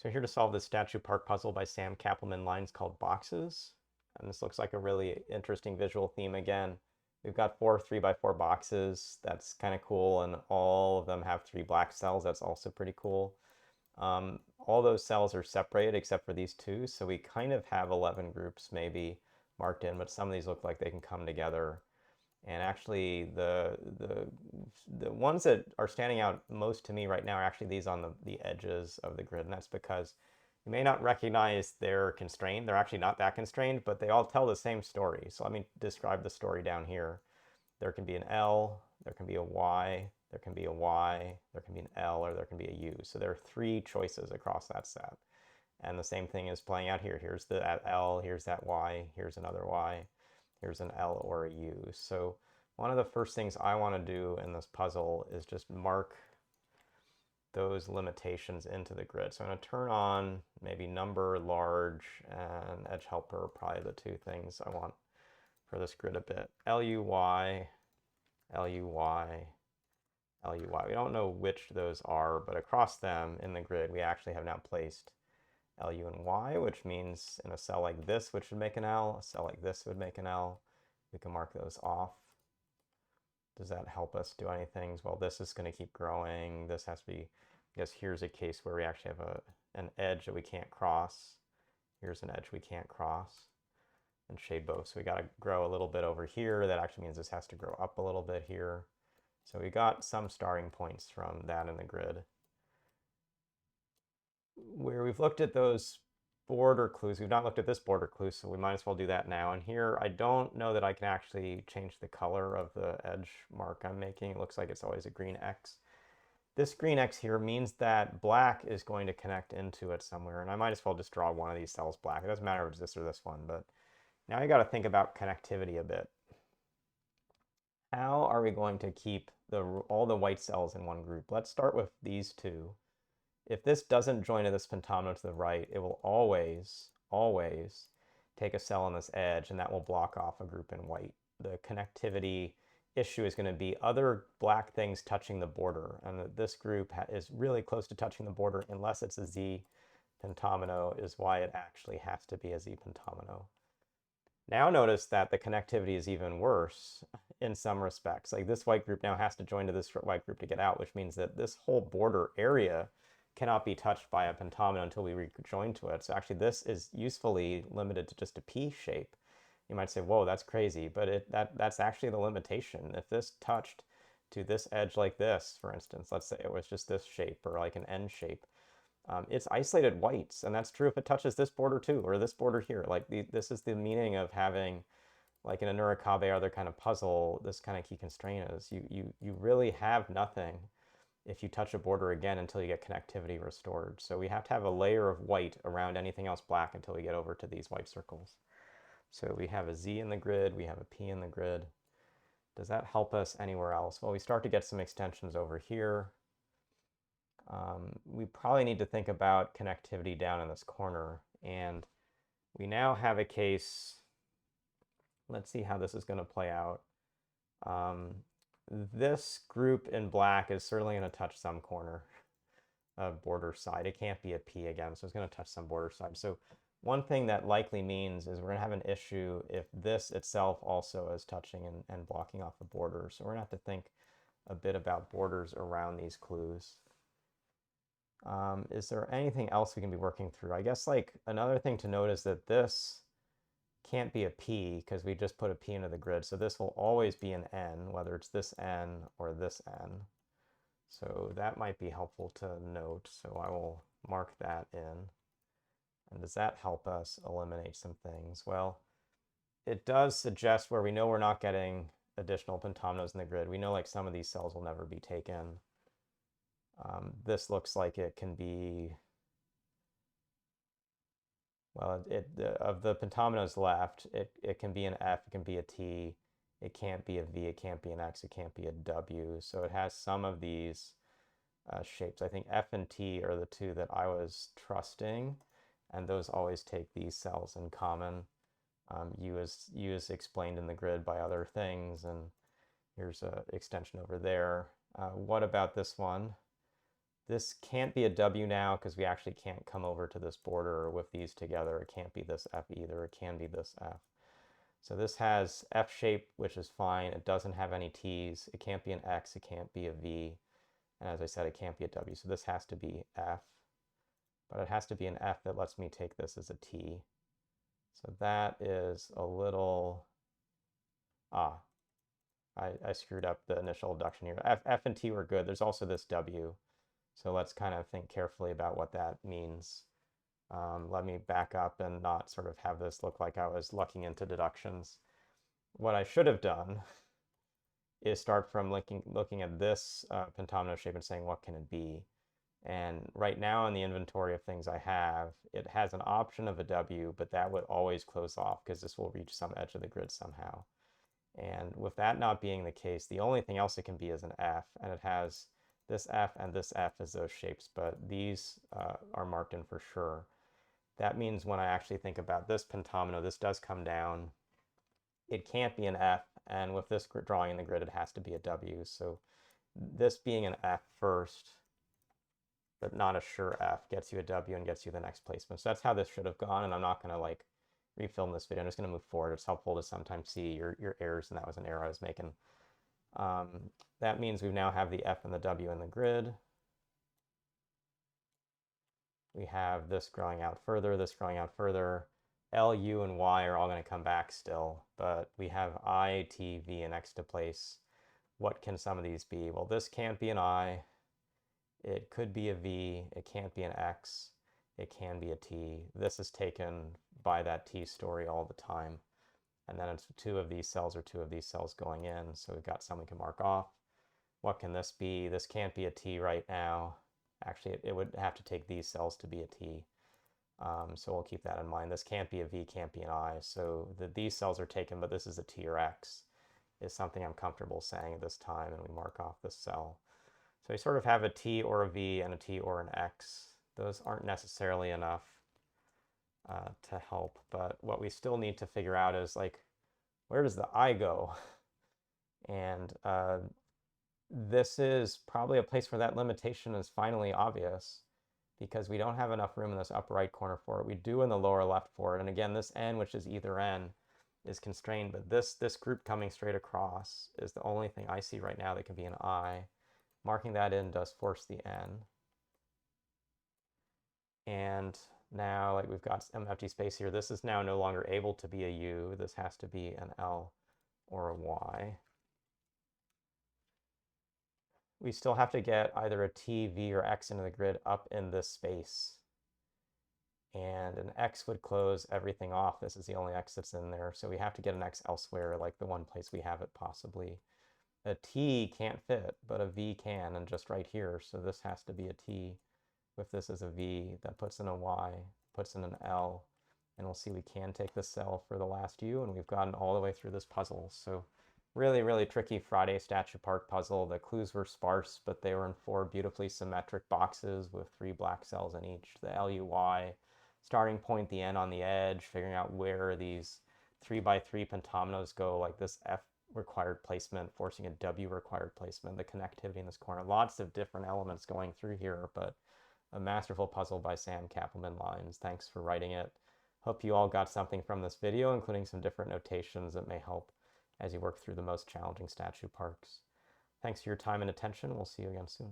So here to solve this statue park puzzle by Sam Cappleman-Lynes called Boxes. And this looks like a really interesting visual theme again. We've got 4 3x4 boxes. That's kind of cool. And all of them have 3 black cells. That's also pretty cool. All those cells are separated except for these 2. So we kind of have 11 groups maybe marked in, but some of these look like they can come together. And actually, the ones that are standing out most to me right now are actually these on the edges of the grid. And that's because you may not recognize they're constrained. They're actually not that constrained, but they all tell the same story. So let me describe the story down here. There can be an L, there can be a Y, there can be a Y, there can be an L, or there can be a U. So there are 3 choices across that set. And the same thing is playing out here. Here's that L, here's that Y, here's another Y. Here's an L or a U. So one of the first things I want to do in this puzzle is just mark those limitations into the grid. So I'm going to turn on maybe number, large, and edge helper, probably the 2 things I want for this grid a bit. LUY, LUY, LUY. We don't know which those are, but across them in the grid, we actually have now placed LU and Y, which means in a cell like this, which would make an L, a cell like this would make an L. We can mark those off. Does that help us do anything? Well, this is going to keep growing. This has to be, I guess here's a case where we actually have an edge that we can't cross. Here's an edge we can't cross. And shade both. So we got to grow a little bit over here. That actually means this has to grow up a little bit here. So we got some starting points from that in the grid. Where we've looked at those border clues, we've not looked at this border clue, so we might as well do that now. And here, I don't know that I can actually change the color of the edge mark I'm making. It looks like it's always a green X. This green X here means that black is going to connect into it somewhere, and I might as well just draw one of these cells black. It doesn't matter if it's this or this one, but now you got to think about connectivity a bit. How are we going to keep all the white cells in one group? Let's start with these 2. If this doesn't join to this pentomino to the right, it will always, always take a cell on this edge, and that will block off a group in white. The connectivity issue is going to be other black things touching the border, and this group is really close to touching the border unless it's a Z pentomino, is why it actually has to be a Z pentomino. Now notice that the connectivity is even worse in some respects. Like this white group now has to join to this white group to get out, which means that this whole border area cannot be touched by a pentomino until we rejoin to it. So actually this is usefully limited to just a P shape. You might say, whoa, that's crazy, but that's actually the limitation. If this touched to this edge like this, for instance, let's say it was just this shape or like an N shape, it's isolated whites, and that's true if it touches this border too, or this border here. Like this is the meaning of having, like in a Nurikabe or other kind of puzzle, this kind of key constraint is you really have nothing if you touch a border again until you get connectivity restored. So we have to have a layer of white around anything else black until we get over to these white circles. So we have a Z in the grid, we have a P in the grid. Does that help us anywhere else? Well, we start to get some extensions over here. We probably need to think about connectivity down in this corner. And we now have a case, let's see how this is going to play out. This group in black is certainly going to touch some corner of border side. It can't be a P again, so it's going to touch some border side. So one thing that likely means is we're going to have an issue if this itself also is touching and blocking off the border. So we're going to have to think a bit about borders around these clues. Is there anything else we can be working through? I guess like another thing to note is that this can't be a P because we just put a P into the grid. So this will always be an N, whether it's this N or this N. So that might be helpful to note. So I will mark that in. And does that help us eliminate some things? Well, it does suggest where we know we're not getting additional pentominoes in the grid. We know like some of these cells will never be taken. This looks like it can be, well, of the pentominoes left, it can be an F, it can be a T, it can't be a V, it can't be an X, it can't be a W. So it has some of these shapes. I think F and T are the 2 that I was trusting, and those always take these cells in common. U is explained in the grid by other things, and here's an extension over there. What about this one? This can't be a W now because we actually can't come over to this border with these together. It can't be this F either. It can be this F. So this has F shape, which is fine. It doesn't have any T's. It can't be an X. It can't be a V. And as I said, it can't be a W. So this has to be F. But it has to be an F that lets me take this as a T. So that is a little... I screwed up the initial deduction here. F and T were good. There's also this W. So let's kind of think carefully about what that means. Let me back up and not sort of have this look like I was looking into deductions. What I should have done is start from looking at this pentomino shape and saying, what can it be? And right now in the inventory of things I have, it has an option of a W, but that would always close off because this will reach some edge of the grid somehow. And with that not being the case, the only thing else it can be is an F, and it has this F and this F as those shapes, but these are marked in for sure. That means when I actually think about this pentomino, this does come down. It can't be an F, and with this drawing in the grid, it has to be a W. So this being an F first, but not a sure F, gets you a W and gets you the next placement. So that's how this should have gone, and I'm not going to like refilm this video. I'm just going to move forward. It's helpful to sometimes see your errors, and that was an error I was making. That means we now have the F and the W in the grid. We have this growing out further, this growing out further. L, U, and Y are all going to come back still, but we have I, T, V, and X to place. What can some of these be? Well, this can't be an I. It could be a V. It can't be an X. It can be a T. This is taken by that T story all the time. And then it's two of these cells or two of these cells going in. So we've got some we can mark off. What can this be? This can't be a T right now. Actually, it would have to take these cells to be a T. So we'll keep that in mind. This can't be a V, can't be an I. So these cells are taken, but this is a T or X, is something I'm comfortable saying at this time, and we mark off this cell. So we sort of have a T or a V and a T or an X. Those aren't necessarily enough to help, but what we still need to figure out is like, where does the I go? And this is probably a place where that limitation is finally obvious, because we don't have enough room in this upper right corner for it. We do in the lower left for it. And again, this N, which is either N, is constrained, but this group coming straight across is the only thing I see right now that can be an I. Marking that in does force the N. And now, like, we've got some empty space here. This is now no longer able to be a U. This has to be an L or a Y. We still have to get either a T, V, or X into the grid up in this space. And an X would close everything off. This is the only X that's in there. So we have to get an X elsewhere, like the one place we have it possibly. A T can't fit, but a V can, and just right here. So this has to be a T. With this as a V, that puts in a Y, puts in an L. And we'll see we can take the cell for the last U, and we've gotten all the way through this puzzle. So really, really tricky Friday Statue Park puzzle. The clues were sparse, but they were in 4 beautifully symmetric boxes with 3 black cells in each. The LUY, starting point, the N on the edge, figuring out where these 3x3 pentominoes go, like this F required placement, forcing a W required placement, the connectivity in this corner. Lots of different elements going through here, but a masterful puzzle by Sam Cappleman-Lynes. Thanks for writing it. Hope you all got something from this video, including some different notations that may help as you work through the most challenging statue parks. Thanks for your time and attention. We'll see you again soon.